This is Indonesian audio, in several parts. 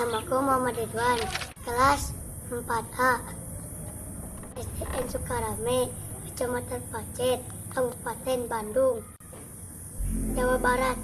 Namaku Muhammad Ridwan, kelas 4A, SDN Sukarame, Kecamatan Pacet, Kabupaten Bandung, Jawa Barat.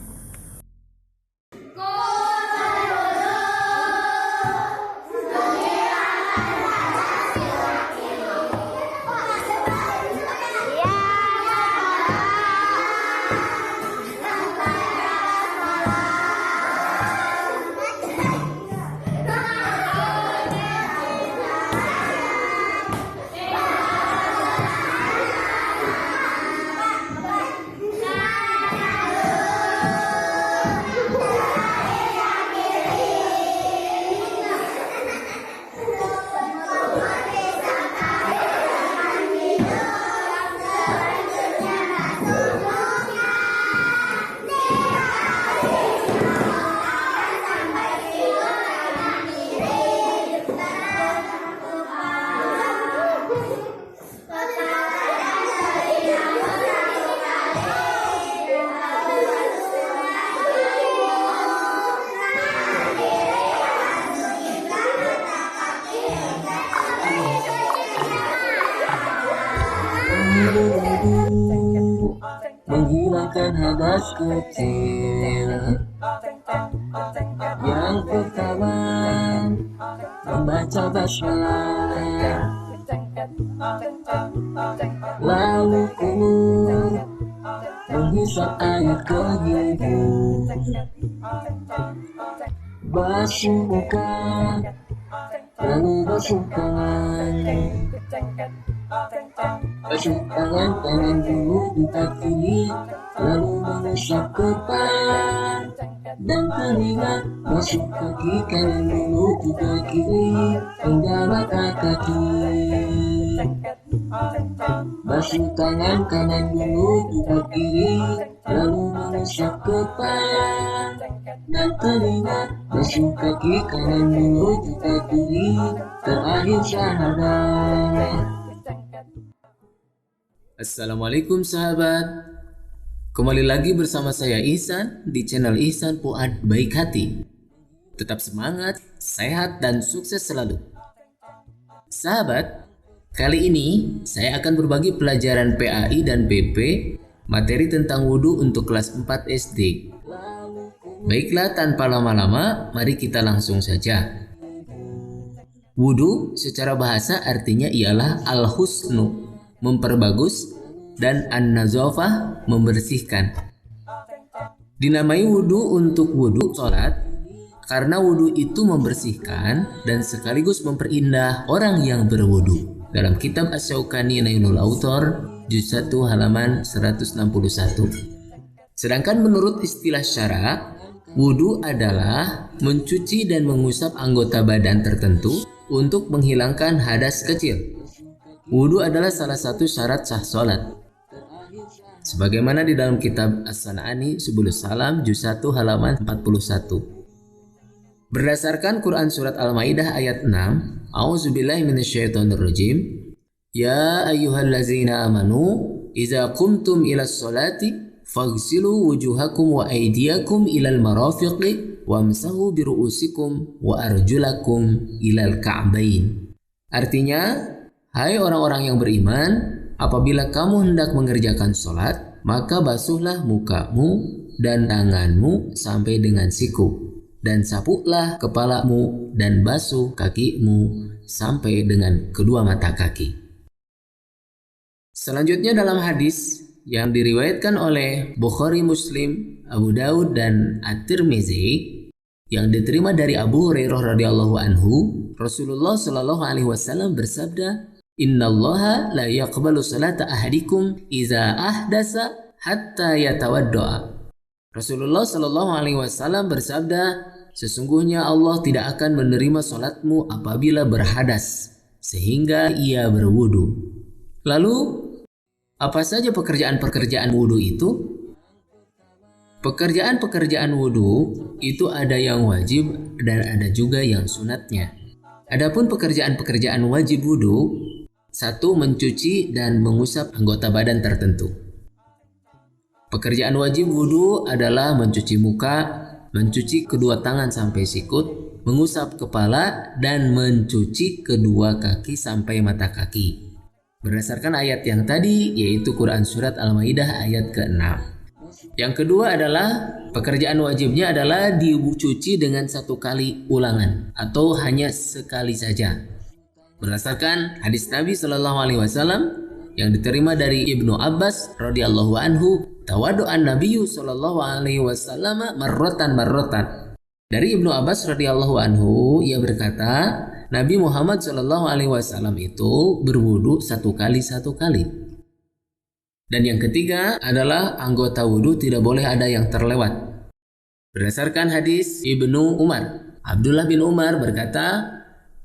Menghilangkan hadas kecil. Yang pertama, membaca basmalah. Lalu menghisap air ke hidung. Basuh muka, lalu basuh tangan. Basuh tangan kanan dulu di kaki, lalu mengusap kepala dan telinga. Basuh kaki kanan dulu di kaki hingga mata kaki. Basuh tangan kanan dulu di kaki, lalu mengusap kepala dan telinga. Basuh kaki kanan dulu di kaki, terakhir syahadat. Assalamualaikum sahabat. Kembali lagi bersama saya Ihsan di channel Ihsan Fuad Baik Hati. Tetap semangat, sehat dan sukses selalu. Sahabat, kali ini saya akan berbagi pelajaran PAI dan PP materi tentang wudhu untuk kelas 4 SD. Baiklah, tanpa lama-lama, mari kita langsung saja. Wudhu secara bahasa artinya ialah al-husnu, memperbagus, dan an-nazafah, membersihkan. Dinamai wudhu untuk wudhu sholat karena wudhu itu membersihkan dan sekaligus memperindah orang yang berwudhu. Dalam kitab Asy-Syaukani Nailul Autor juz 1 halaman 161. Sedangkan menurut istilah syara, wudhu adalah mencuci dan mengusap anggota badan tertentu untuk menghilangkan hadas kecil. Wudhu adalah salah satu syarat sah sholat. Sebagaimana di dalam kitab As-San'ani Subulus Salam juz 1 halaman 41. Berdasarkan Quran surat Al-Maidah ayat 6, A'udzubillahi minasyaitonirrajim. Ya ayyuhallazina amanu idza qumtum ilas sholati faghsilu wujuhakum wa aydiyakum ilal marafiqi wamsahu biru'usikum wa arjulakum ilal ka'bain. Artinya, hai orang-orang yang beriman, apabila kamu hendak mengerjakan sholat, maka basuhlah mukamu dan tanganmu sampai dengan siku, dan sapuklah kepalamu dan basuh kakimu sampai dengan kedua mata kaki. Selanjutnya dalam hadis yang diriwayatkan oleh Bukhari, Muslim, Abu Daud, dan At-Tirmizi yang diterima dari Abu Hurairah radhiyallahu anhu, Rasulullah shallallahu alaihi wasallam bersabda, Innallaha la yaqbalu salata ahadikum iza ahdasa hatta yatawaddo'a. Rasulullah Shallallahu Alaihi Wasallam bersabda, sesungguhnya Allah tidak akan menerima salatmu apabila berhadas sehingga ia berwudu. Lalu, apa saja pekerjaan-pekerjaan wudu itu? Pekerjaan-pekerjaan wudu itu ada yang wajib dan ada juga yang sunatnya. Adapun pekerjaan-pekerjaan wajib wudu, 1. Mencuci dan mengusap anggota badan tertentu. Pekerjaan wajib wudhu adalah mencuci muka, mencuci kedua tangan sampai sikut, mengusap kepala dan mencuci kedua kaki sampai mata kaki. Berdasarkan ayat yang tadi, yaitu Quran Surat Al-Maidah ayat ke-6. Yang kedua adalah pekerjaan wajibnya adalah dicuci dengan 1 kali ulangan atau hanya sekali saja. Berdasarkan hadis Nabi Shallallahu Alaihi Wasallam yang diterima dari Ibnu Abbas radhiyallahu anhu, tawaddu'an Nabiyyu Shallallahu Alaihi Wasallam marrotan. Dari Ibnu Abbas radhiyallahu anhu, ia berkata, Nabi Muhammad Shallallahu Alaihi Wasallam itu berwudu 1 kali. Dan yang ketiga adalah anggota wudu tidak boleh ada yang terlewat. Berdasarkan hadis Ibnu Umar, Abdullah bin Umar berkata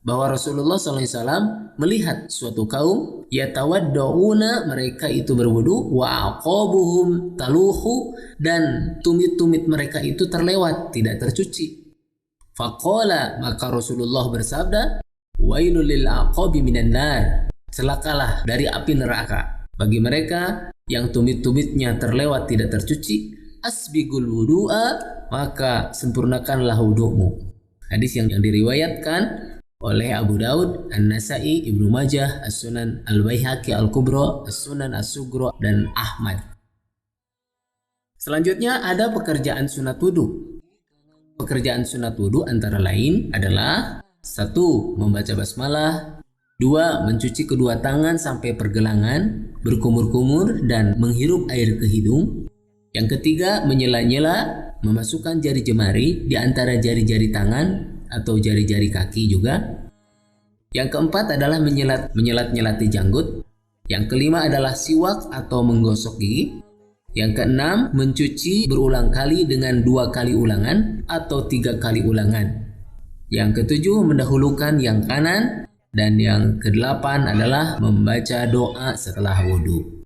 bahwa Rasulullah SAW melihat suatu kaum yatawaddauna, mereka itu berwudu, wa aqabuhum taluhu, dan tumit-tumit mereka itu terlewat, tidak tercuci. Faqala, maka Rasulullah bersabda, wailul lil aqabi minan nar, celakalah dari api neraka bagi mereka yang tumit-tumitnya terlewat tidak tercuci. Asbigul wudu'a, maka sempurnakanlah wudu'mu. Hadis yang diriwayatkan oleh Abu Daud, An-Nasai, Ibnu Majah, As-Sunan Al-Baihaqi Al-Kubra, As-Sunan As-Sugra, dan Ahmad. Selanjutnya ada pekerjaan sunat wudu. Pekerjaan sunat wudu antara lain adalah 1. Membaca basmalah, 2. Mencuci kedua tangan sampai pergelangan, berkumur-kumur dan menghirup air ke hidung. Yang ketiga, menyela-nyela, memasukkan jari jemari di antara jari-jari tangan atau jari-jari kaki juga. Yang keempat adalah menyelat-nyelati janggut. Yang kelima adalah siwak atau menggosok gigi. Yang keenam, mencuci berulang kali dengan 2 kali ulangan atau 3 kali ulangan. Yang ketujuh, mendahulukan yang kanan. Dan yang kedelapan adalah membaca doa setelah wudhu.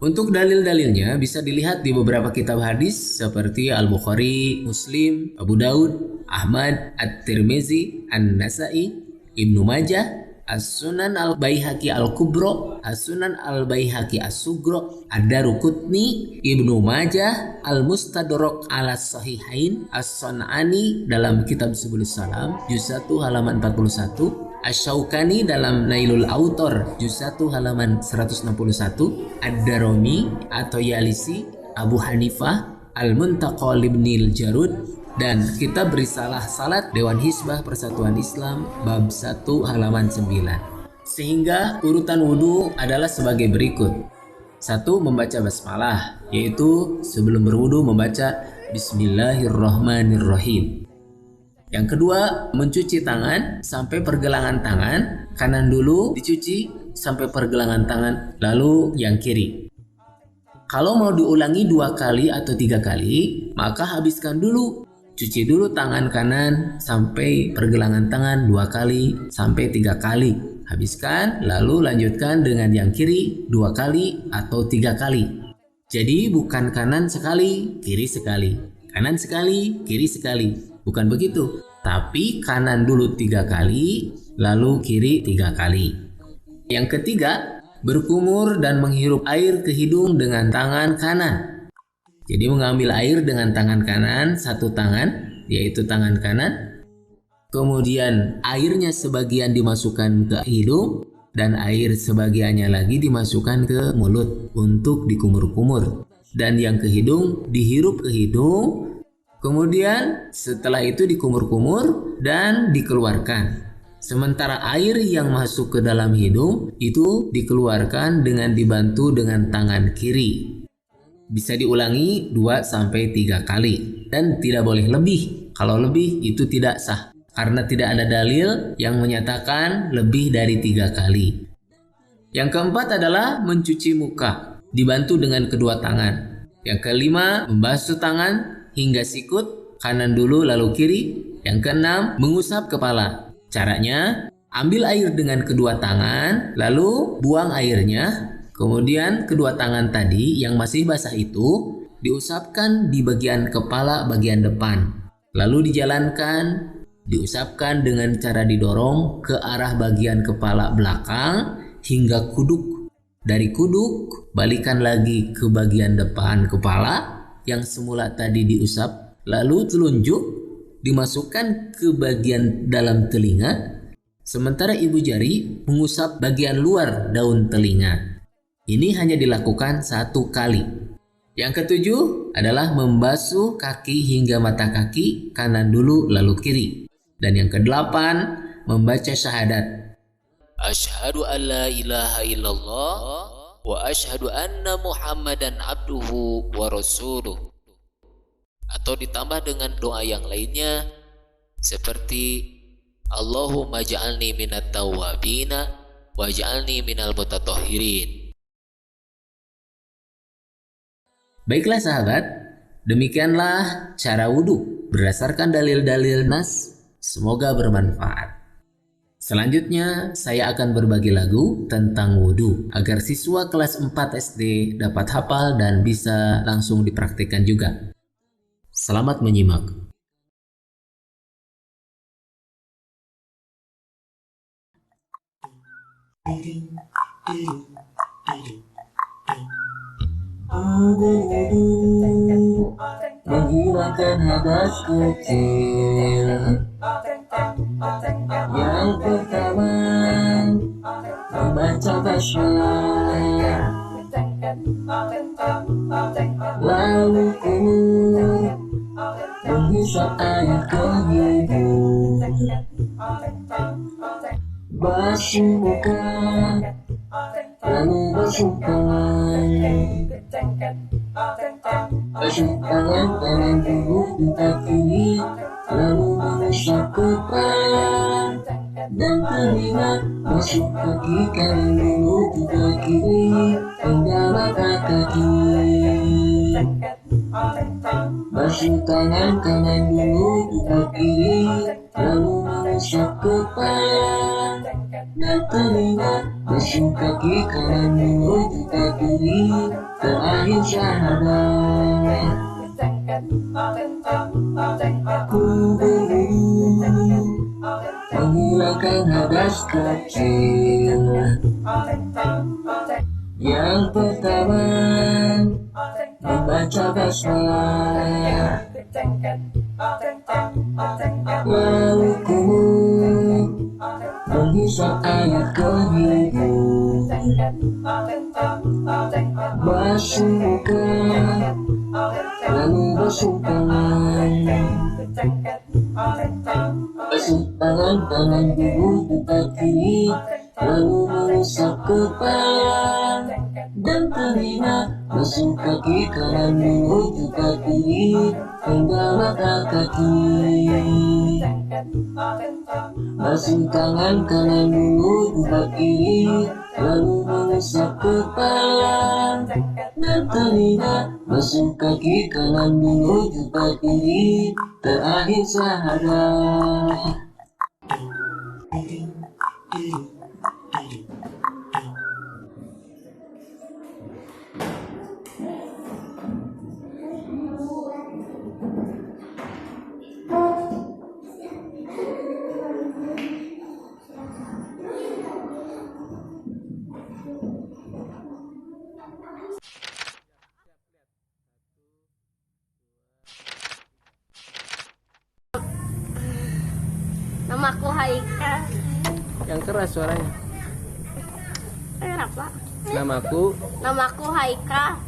Untuk dalil-dalilnya bisa dilihat di beberapa kitab hadis seperti Al-Bukhari, Muslim, Abu Daud, Ahmad, At-Tirmizi, An-Nasai, Ibnu Majah, As-Sunan Al-Baihaqi Al-Kubra, As-Sunan Al-Baihaqi As-Sugra, Ad-Daruqutni, Ibnu Majah, Al-Mustadrak ala Sahihain, As-San'ani dalam kitab Subulus Salam, juz 1 halaman 41, Asy-Syaukani dalam Nailul Autor, juz 1 halaman 161, Ad-Darimi atau Yalisi, Abu Hanifah, Al-Muntaqa Ibnil Jarud, dan kitab Risalah Salat Dewan Hizbah Persatuan Islam bab 1 halaman 9. Sehingga urutan wudhu adalah sebagai berikut. 1. Membaca basmalah, yaitu sebelum berwudhu membaca Bismillahirrahmanirrahim. Yang kedua, mencuci tangan sampai pergelangan tangan, kanan dulu dicuci sampai pergelangan tangan, lalu yang kiri. Kalau mau diulangi 2 kali atau 3 kali, maka habiskan dulu. Cuci dulu tangan kanan sampai pergelangan tangan 2 kali sampai 3 kali. Habiskan, lalu lanjutkan dengan yang kiri 2 kali atau 3 kali. Jadi bukan kanan sekali, kiri sekali. Kanan sekali, kiri sekali. Bukan begitu. Tapi kanan dulu 3 kali, lalu kiri 3 kali. Yang ketiga, berkumur dan menghirup air ke hidung dengan tangan kanan. Jadi mengambil air dengan tangan kanan, 1 tangan, yaitu tangan kanan. Kemudian airnya sebagian dimasukkan ke hidung dan air sebagiannya lagi dimasukkan ke mulut untuk dikumur-kumur. Dan yang ke hidung dihirup ke hidung. Kemudian setelah itu dikumur-kumur dan dikeluarkan. Sementara air yang masuk ke dalam hidung itu dikeluarkan dengan dibantu dengan tangan kiri. Bisa diulangi 2-3 kali dan tidak boleh lebih. Kalau lebih itu tidak sah karena tidak ada dalil yang menyatakan lebih dari 3 kali. Yang keempat adalah mencuci muka dibantu dengan kedua tangan. Yang kelima, membasuh tangan hingga sikut, kanan dulu lalu kiri. Yang keenam, mengusap kepala. Caranya, ambil air dengan kedua tangan lalu buang airnya. Kemudian kedua tangan tadi yang masih basah itu diusapkan di bagian kepala bagian depan. Lalu dijalankan, diusapkan dengan cara didorong ke arah bagian kepala belakang hingga kuduk. Dari kuduk, balikan lagi ke bagian depan kepala yang semula tadi diusap. Lalu telunjuk dimasukkan ke bagian dalam telinga, sementara ibu jari mengusap bagian luar daun telinga. Ini hanya dilakukan 1 kali. Yang ketujuh adalah membasuh kaki hingga mata kaki kanan dulu lalu kiri. Dan yang kedelapan, membaca syahadat. Asyhadu an la ilaha illallah wa asyhadu anna Muhammadan abduhu wa rasuluh. Atau ditambah dengan doa yang lainnya seperti Allahumma ja'alni minat tawwabina wa ja'alni minal mutatahhirin. Baiklah sahabat, demikianlah cara wudhu berdasarkan dalil-dalil nas. Semoga bermanfaat. Selanjutnya saya akan berbagi lagu tentang wudhu agar siswa kelas 4 SD dapat hafal dan bisa langsung dipraktikkan juga. Selamat menyimak. Menghilangkan hadas kecil. Yang pertama, membaca basmalah. Lalu menghisap air ke hidung. Basuh muka, lalu basuh tangan. Basuh tangan dulu minta kiri, lalu mengusap kepala dan telinga. Basuh kaki kanan dulu minta kiri hingga mata kaki. Basuh tangan kanan dulu minta kiri, lalu mengusap kepala dan telinga. Basuh kaki kanan dulu minta kiri, terakhir syahadat. Menghilangkan hadas kecil. Yang pertama, membaca basmalah. Lalu menghisap air ke hidung. Basuh muka, lalu basuh tangan. Basuh tangan dulu minta kiri, lalu mengusap kepala dan telinga. Basuh kaki kanan dulu minta kiri hingga mata kaki. Basuh tangan kanan dulu minta kiri, lalu mengusap kepala dan telinga. Basuh kaki kanan dulu minta kiri, terakhir syahadat. Namaku Haika. Yang keras suaranya. Kenapa? Namaku Haika.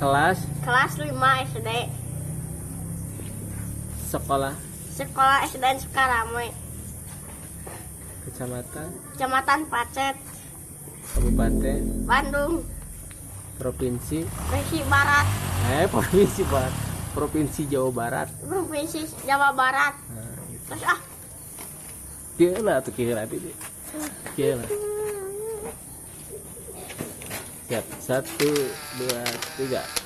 kelas 5 SD. sekolah Sekolah SDN Sukarame. Kecamatan Pacet, Kabupaten Bandung. Provinsi Provinsi Jawa Barat. Provinsi Jawa Barat. Terus Kira ini. Siap, 1, 2, 3.